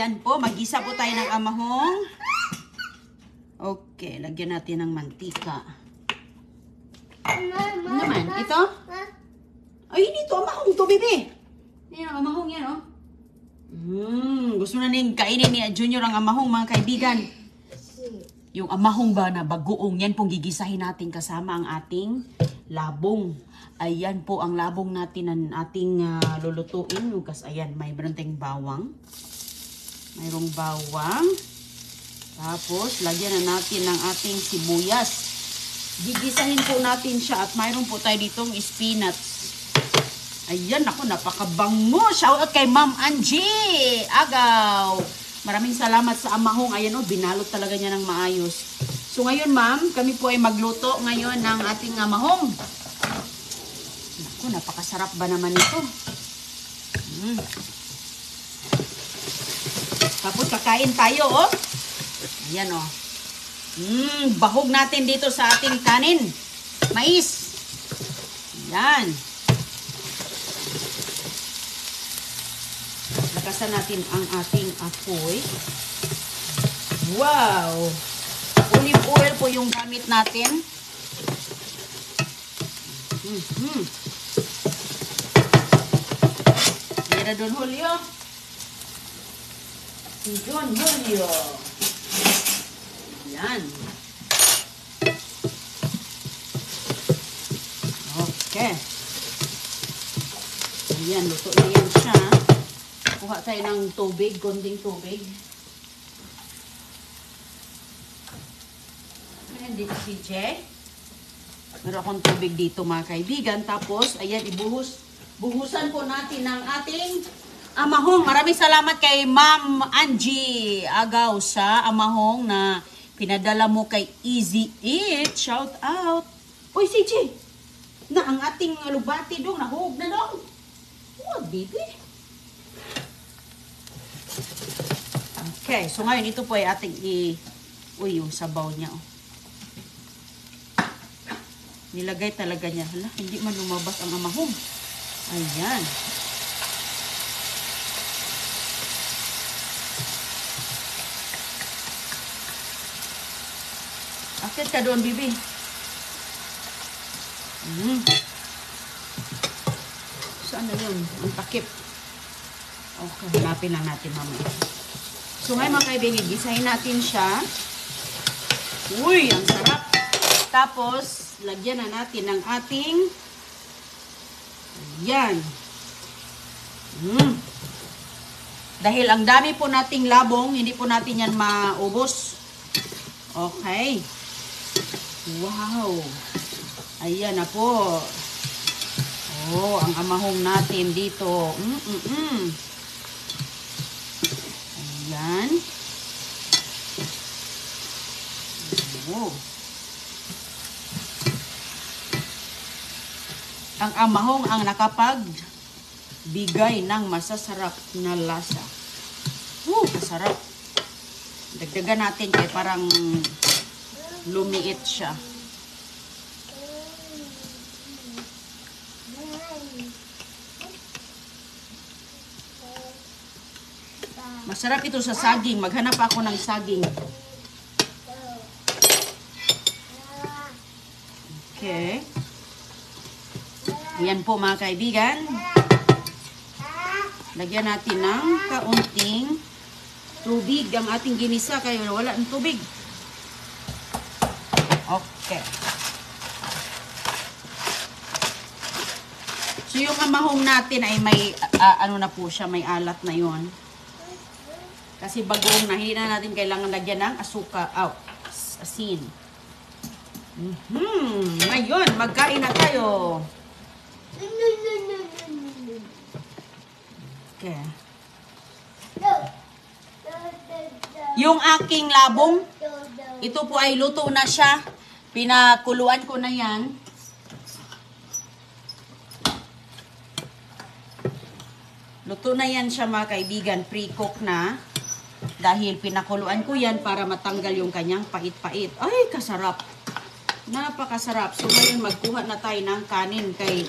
Ayan po, mag-isa po tayo ng amahong. Okay, lagyan natin ng mantika. Ano naman? Ito? Ay, dito, amahong to, bebe. Ayan, amahong yan, oh. Gusto na ning kainin ni Junior ang amahong, mga kaibigan. Yung amahong ba na bagoong, yan pong gigisahin natin kasama ang ating labong. Ayan po ang labong natin ang ating lulutuin. Lukas, ayan, may branteng bawang. Mayroong bawang. Tapos, lagyan na natin ng ating sibuyas. Gigisahin po natin siya at mayroon po tayo ditong spinach. Ayan, ako, napakabango. Shoutout kay Ma'am Angie Agaw. Maraming salamat sa amahong. Ayan, oh, binalot talaga niya ng maayos. So, ngayon, ma'am, kami po ay magluto ngayon ng ating amahong. Naku, napakasarap ba naman ito? Tapos, kakain tayo, oh. Ayan, oh. Bahog natin dito sa ating kanin. Mais. Ayan. Lakasan natin ang ating apoy. Wow! Olive oil po yung gamit natin. Mira Don Julio. Si Don Julio. Yan. Okay. Ayan, luto na yan siya. Kuha tayo ng tubig, konting tubig. Ayan dito si Jay. Meron akong tubig dito, mga kaibigan. Tapos, ayan, buhusan po natin ng ating amahong. Maraming salamat kay Ma'am Angie Agaw sa amahong na pinadala mo kay Easy Eat. Shout out. Uy, si Jay. Na ang ating lubati dong, nahug na dong. Oh, baby. Okay, so ngayon ito po ay ating uy, yung sabaw niya, oh. Nilagay talaga niya. Hala, hindi man lumabas ang amahong. Ayan. Akit ka doon, bibi. Saan na yun? Ang takip. Okay, hanapin lang natin mamaya. So ngayon, mga kaibigan, gisahin natin siya. Uy, ang sarap. Tapos, lagyan na natin ng ating yan. Dahil ang dami po nating labong, hindi po natin yan maubos. Okay. Wow. Ayan na po. Oh, ang amahong natin dito. Ayan. Oh. Ang amahong ang nakapagbigay ng masasarap na lasa. Masarap. Dagdagan natin kay parang lumiit siya. Masarap ito sa saging. Maghanap ako ng saging. Okay. Ayan po, mga kaibigan. Lagyan natin ng kaunting tubig ang ating ginisa kaya wala ng tubig. Okay. So yung amahong natin ay may ano na po siya, may alat na yon. Kasi bagoong na, hindi na natin kailangan lagyan ng asuka, asin. Ngayon, magkain na tayo. Okay. Yung aking labong, ito po ay luto na siya. Pinakuluan ko na yan. Luto na yan siya, mga kaibigan. Pre-cook na. Dahil pinakuluan ko yan para matanggal yung kanyang pait-pait. Ay, kasarap. Napakasarap. So, ngayon magkuha na tayo ng kanin kay...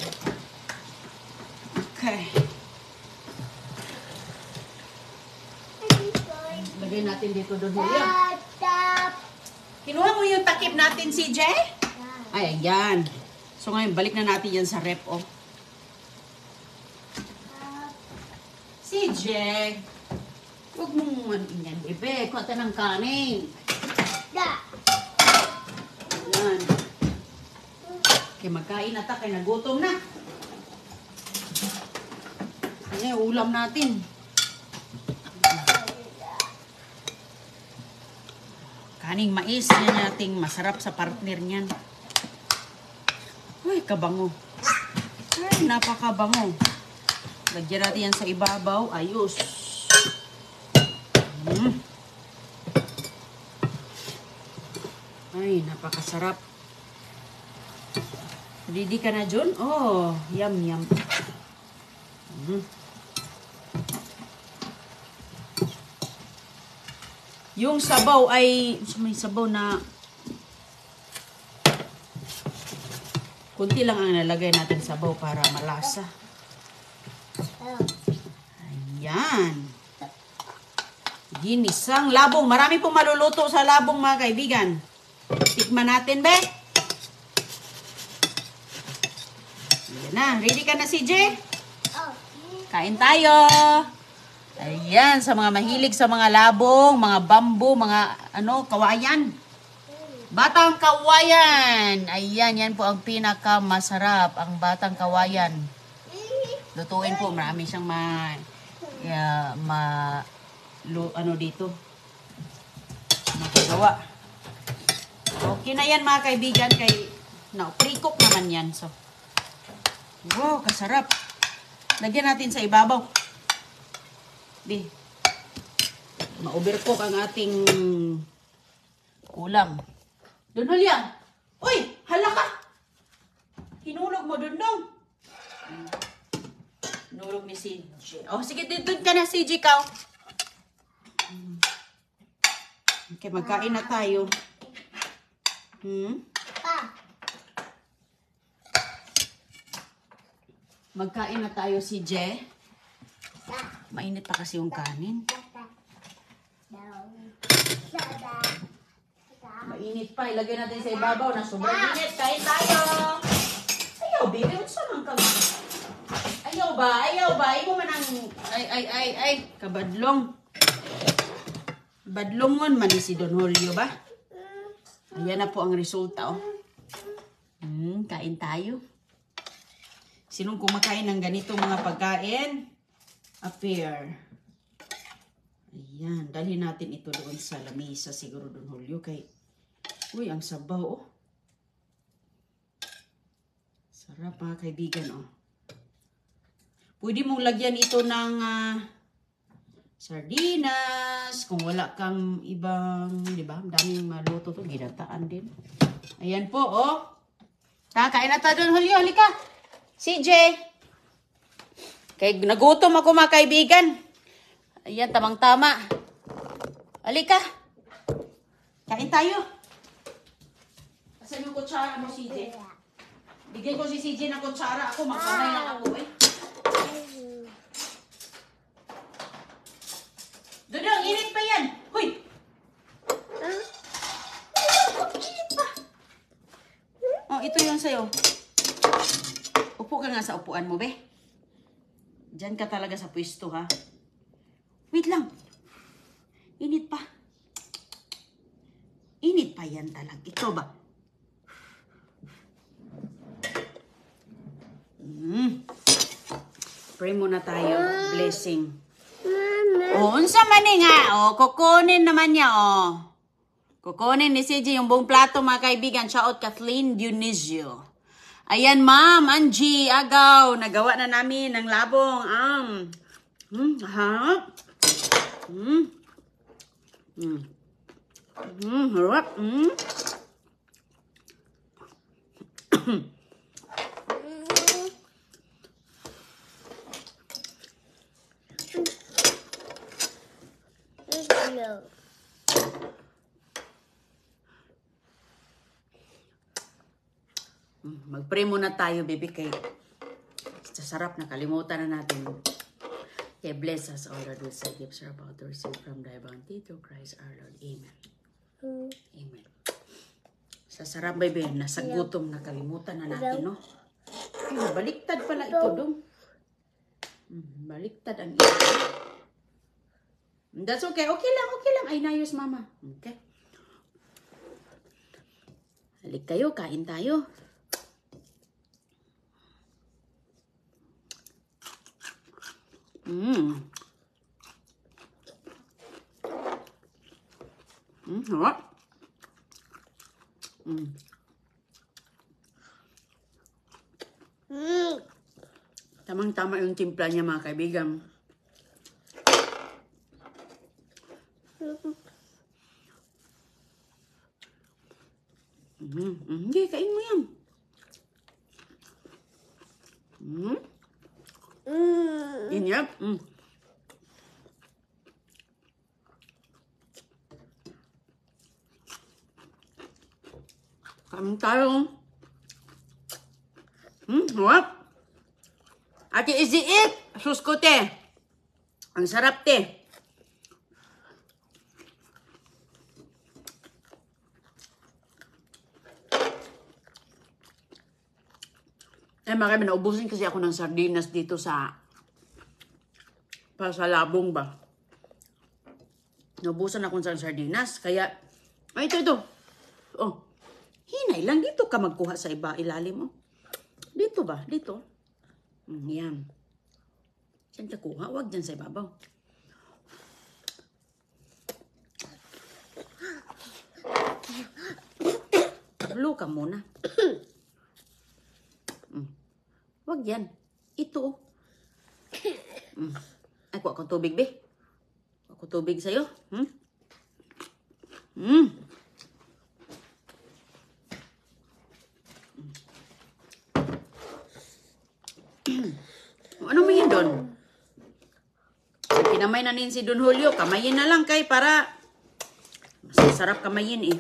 Okay. Lagay natin dito doon. Kinuha mo yung takip natin, CJ? Ay, ayan. So ngayon, balik na natin yan sa rep, oh. CJ, huwag mong yan, bebe. Kuha ka ng kanin. Ayan. Okay, magkain na ta, kaya nagutom na. Ayan, ulam natin. Kaning mais yan nating masarap sa partner niyan. Ay, kabango. Ay, napakabango. Lagyan natin yan sa ibabaw. Ayos. Ay, napakasarap. Ready ka na, Jun? Oh, yum, yum. Yung sabaw ay, may sabaw na kunti lang ang nalagay natin sabaw para malasa. Ayan. Ginisang labong. Marami pong maluluto sa labong, mga kaibigan. Tikman natin, be. Ayan na. Ready ka na, CJ? Kain tayo. Ayan, sa mga mahilig sa mga labong, mga bambu, mga kawayan. Batang kawayan. Ayan, yan po ang pinakamasarap, ang batang kawayan. Lutuin po, marami siyang dito. Makagawa. Okay na yan, mga kaibigan, kay pre-cook naman yan. So, wow, kasarap. Lagyan natin sa ibabaw. Di. Ma-overcook ang ating ulam. Dun, Julia. Uy, hala ka. Hinulog mo dun, dong. Hinulog ni CJ. Oh, sige, dun ka na, CJ, ka. Okay, magkain na tayo. Magkain na tayo, CJ. Mainit pa kasi yung kanin. Mainit pa. Ilagay natin sa ibabaw na sobrang init. Kain tayo. Ayaw, baby. Saan ka? Ayaw ba? Ayaw ba? Ayaw mo man ang... Ay. Kabadlong. Badlongon man si Don Julio ba? Ayan na po ang resulta, oh. Kain tayo. Sinong kumakain ng ganito mga pagkain? Appear. Ayan. Dalhin natin ito doon sa lamesa siguro, Don Julio. Kay, uy, ang sabaw, oh. Sarap, mga kaibigan, oh. Pwede mong lagyan ito ng sardinas. Kung wala kang ibang, di ba? Daming maluto to. Ginataan din. Ayan po, oh. Kain na tayo, Don Julio. Halika. CJ. Kaya nagutom ako, mga kaibigan. Ayan, tamang-tama. Halika. Kain tayo. Asan yung kutsara mo, CJ? Bigyan ko si CJ ng kutsara. Ako, magkamay lang ako, eh. Dudong, init pa yan. Huy! Init pa. Oh, ito yung sayo. Upo ka nga sa upuan mo, be. Diyan ka talaga sa pwesto, ha? Wait lang. Init pa. Init pa yan talaga. Ito ba? Pray muna tayo. Blessing. Oh, unsa man nga. Oh, kukunin naman niya, oh. Kukunin ni CJ yung buong plato, mga kaibigan. Shout out Kathleen Dionisio. Ayan, Ma'am Angie Agaw. Nagawa na namin ng labong. Harap. Mag-pray muna tayo, baby, kay sa sarap, nakalimutan na natin. Okay, bless us, O Lord, with the gifts are about to receive from thy bounty through Christ our Lord. Amen. Amen. Sa sarap, baby, nasa gutom, nakalimutan na natin, no? Ay, baliktad pala ito, dong. Baliktad ang ito. That's okay. Okay lang. Ay, nayos, mama. Okay. Halik kayo, kain tayo. Sarap. Tamang-tama yung timpla niya, mga kaibigan. Hindi, kain mo yan. Inyap. Kain tayo. What? Ate, is it? Sus ko, te. Ang sarap, te. Eh, marami, naubusin kasi ako ng sardinas dito sa pasalabong ba. Naubusan ako ng sardinas, kaya, ay, ito. Oh, hinay lang. Dito ka magkuha sa ilalim, oh. Dito ba? Dito. Yan. Saan ka kuha? Huwag dyan sa ibabaw. Blow ka muna. Huwag yan. Ito. Ay, kuha akong tubig, be. Kuha akong tubig sa'yo. Ano mo yun doon? Kinamay na nin si Don Julio. Kamayin na lang kay para masasarap kamayin eh.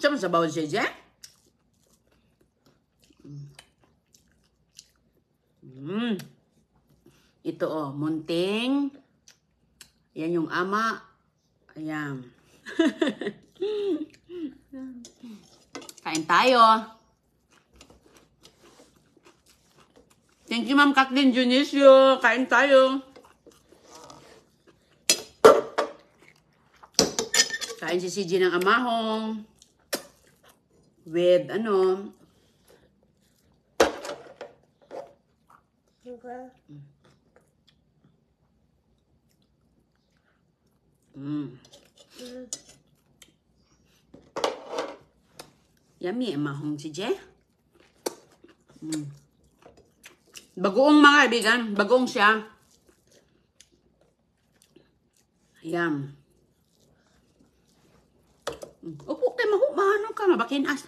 Saan sa bawal siya dyan? Ito oh, munting. Yan yung ama. Ayan. Kain tayo. Thank you, Ma'am Kathleen Junicio. Kain tayo. Kain si CG ng amahong. With ano. Yummy, mahong si Je. Bagoong mga kaibigan. Bagoong siya. Ayan. Upo kayo, mahumano ka. Mabakinas.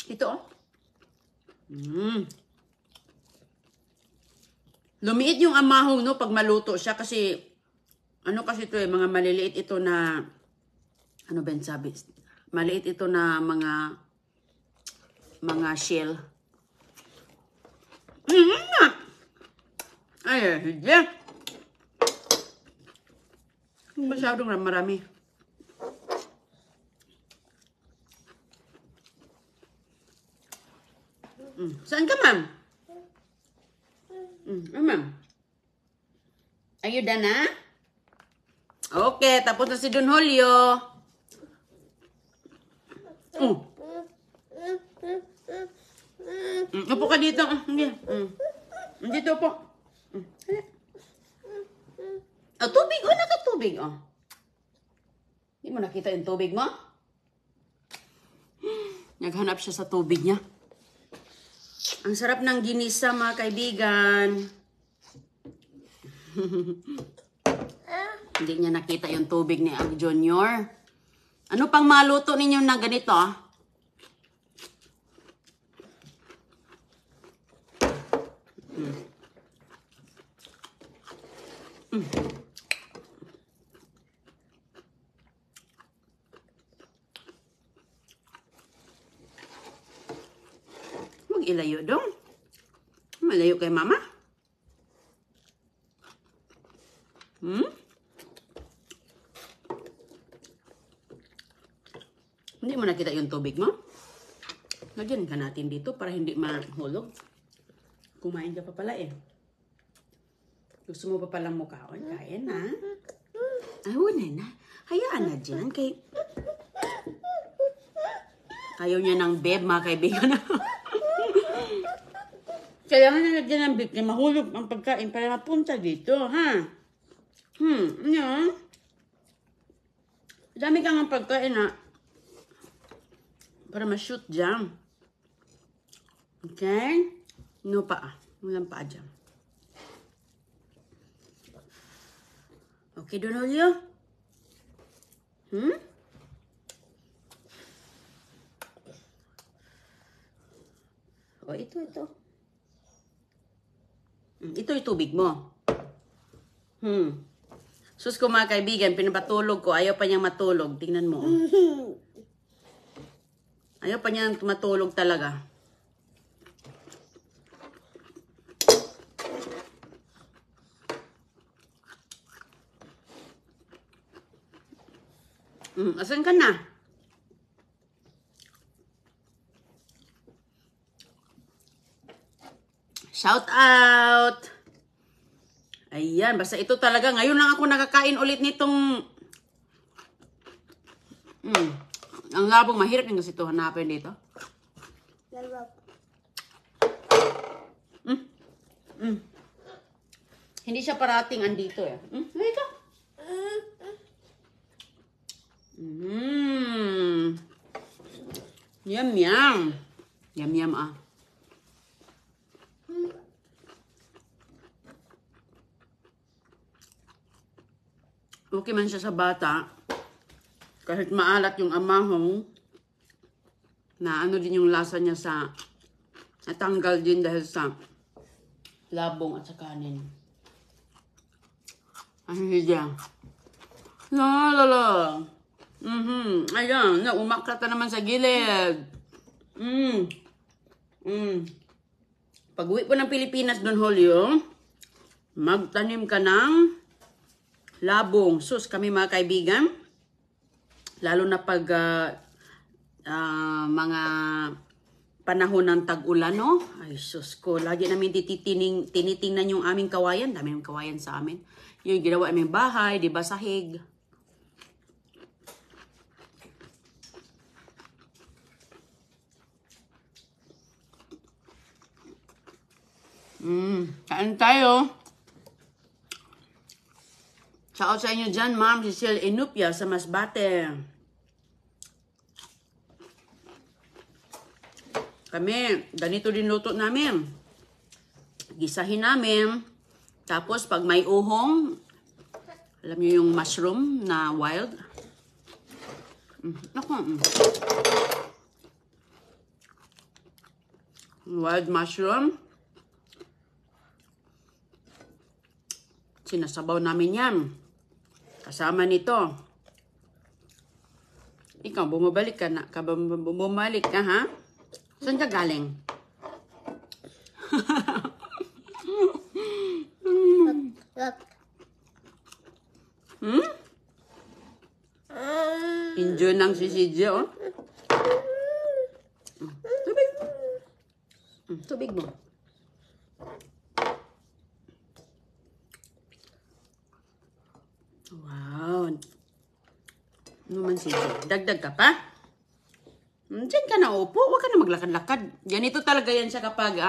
Ito oh. Lumiit yung amahong no pag maluto siya kasi ano kasi ito eh, mga maliliit ito na ano ba sabi? Maliit ito na mga shell. Ay, hindi. Masyadong marami. Saan ka, ma'am? Ma'am. Are you done na? Okay, tapos na si Don Julio. Upo ka dito. Dito po. Oh, tubig. Oh, nakatubig. Oh. Hindi mo nakita yung tubig mo? Naghanap siya sa tubig niya. Ang sarap ng ginisa, mga kaibigan. Hindi niya nakita yung tubig ni Ag Junior. Ano pang maluto ninyo na ganito? Mag-ilayo dong. Malayo kay mama. Hindi mo nakita yung tubig mo? Lagyan ka natin dito para hindi mahulog. Kumain ka pa pala eh. Gusto mo pa palang mukhaon? Kaya na. Ay, wala na. Hayaan na dyan. Ayaw niya ng beb, mga kaibigan. Kailangan na nagyan ng beb. Mahulog ang pagkain para mapunta dito, ha? Ano? Dami kang ang pagkain, ha? Para ma-shoot dyan. Okay? No pa. Walang paa dyan. Okay, Don Julio? O, ito. Ito yung tubig mo. Sus ko mga kaibigan, pinapatulog ko. Ayaw pa niyang matulog. Tingnan mo. Ayaw pa niyang matulog talaga. Asan ka na? Shout out! Ayan, basta ito talaga. Ngayon lang ako nakakain ulit nitong... Ang labong mahirap yung kasi ito hanapin dito. Hindi siya parating andito eh. Halika. Yum, yum. Yum, yum, ah. Okay man siya sa bata. Kahit maalat yung amahong, na ano din yung lasa niya sa, natanggal din dahil sa labong at sa kanin. Ano siya? La. Ayan, umaklat na naman sa gilid. Pag uwi po ng Pilipinas, Don Julio, magtanim ka ng labong. Sus, kami mga kaibigan, lalo na pag mga panahon ng tag-ulan, no? Ay, sus ko, lagi namin tinitingnan yung aming kawayan. Dami ng kawayan sa amin. Yung ginawa aming bahay, di ba, sahig. Kain tayo. Shout out sa inyo dyan, Ma'am Cecile Inupia sa Masbate. Kami, ganito din luto namin. Gisahin namin. Tapos, pag may uhong, alam niyo yung mushroom na wild. Wild mushroom. Sinasabaw namin yan. Kasama nito. Ikaw, bumabalik ka na. Bumalik ka, ha? Saan ka galing? Enjoy ng si CJ, oh. Tubig. Tubig mo. Wow. Ano man CJ? Dagdag ka pa? Diyan ka na upo. Huwag ka na maglakad-lakad. Ganito talaga yan siya kapag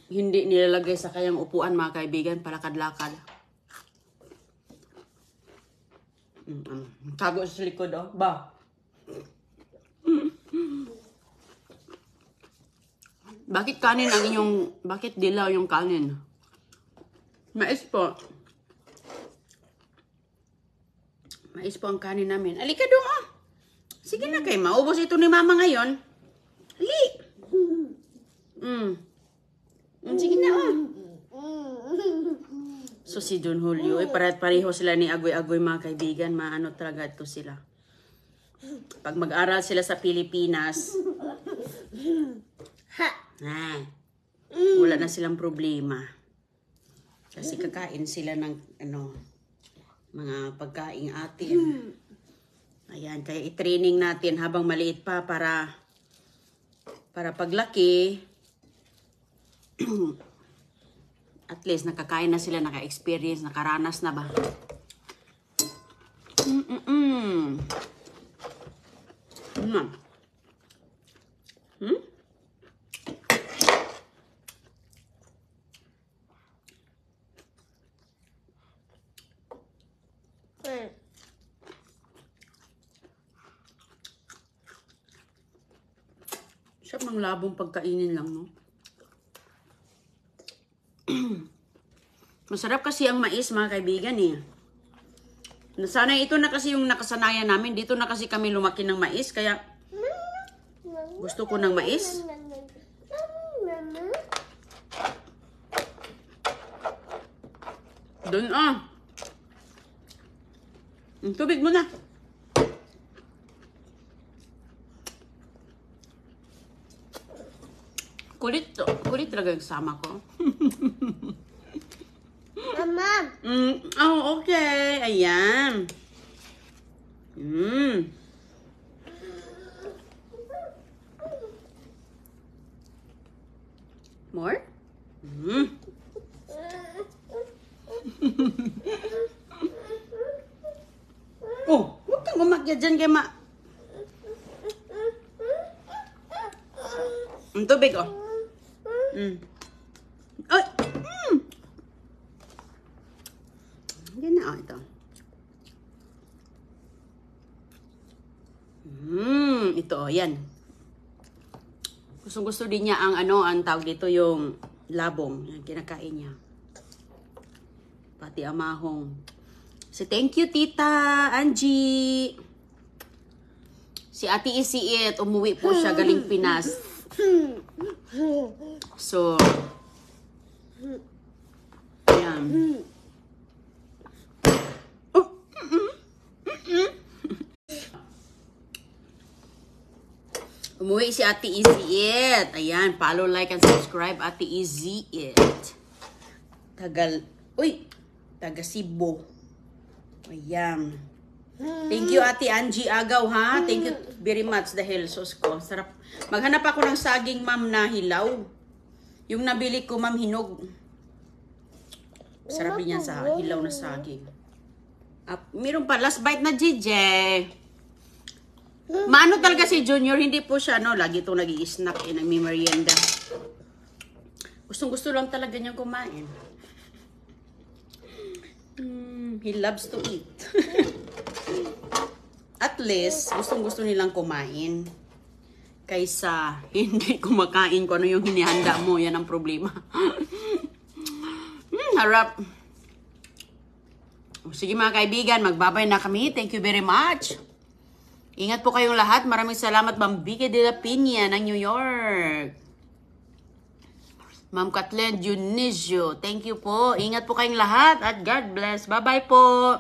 hindi nilalagay sa kayang upuan, mga kaibigan, palakad-lakad. Tago sa likod, oh. Ba? Bakit kanin ang inyong... Bakit dilaw yung kanin? Mais po. Mais po ang kanin namin. Alika dong, oh. Sige na kay maubos ito ni mama ngayon. Ali. Sige na, oh. So si Don Julio, pareho sila ni Agoy-Agoy mga kaibigan. Maano talaga ito sila. Pag mag-aral sila sa Pilipinas, wala na silang problema. Kasi kakain sila ng mga pagkain atin. Ayan, kaya i-training natin habang maliit pa para paglaki, at least nakakain na sila, naka-experience, nakaranas na ba? Sarap ng labong pagkainin lang, no? Masarap kasi ang mais, mga kaibigan, eh. Sana ito na kasi yung nakasanayan namin. Dito na kasi kami lumaki ng mais, kaya gusto ko ng mais. Doon, tubig mo na. Kulit talaga yung sama ko. Mama. Okay. Ayan. More? Oh, huwag kang umakyat dyan kay tubig, oh. Ay! Hindi na, ito. Ito, yan. Gusto din niya ang tawag dito, yung labong. Yan, kinakain niya. Pati amahong. So, thank you, Tita Angie. Si Ate Isiit, umuwi po siya galing Pinas. So, ayan. Umuwi si Ate Isiit. Ayan, follow, like, and subscribe, Ate Isiit. Taga Cebu. Ayan. Thank you, Ate Angie Agaw, ha? Thank you very much dahil sos ko. Sarap. Maghanap ako ng saging, ma'am, na hilaw. Yung nabili ko, ma'am, hinog. Sarap din yan sa hilaw na saging. Meron pa, last bite na, JJ. Maano talaga si Junior, hindi po siya, lagi itong nag-i-snack, nagmi-merienda. Gustong-gusto lang talaga niyang kumain. He loves to eat. At least, gustong-gusto nilang kumain. Kaysa hindi kumakain kung ano yung hinihanda mo. Yan ang problema. Harap. Sige mga kaibigan, magbabay na kami. Thank you very much. Ingat po kayong lahat. Maraming salamat, Ma'am Vicky de la Piña ng New York. Ma'am Kathleen Dionisio, thank you po. Ingat po kayong lahat at God bless. Bye-bye po.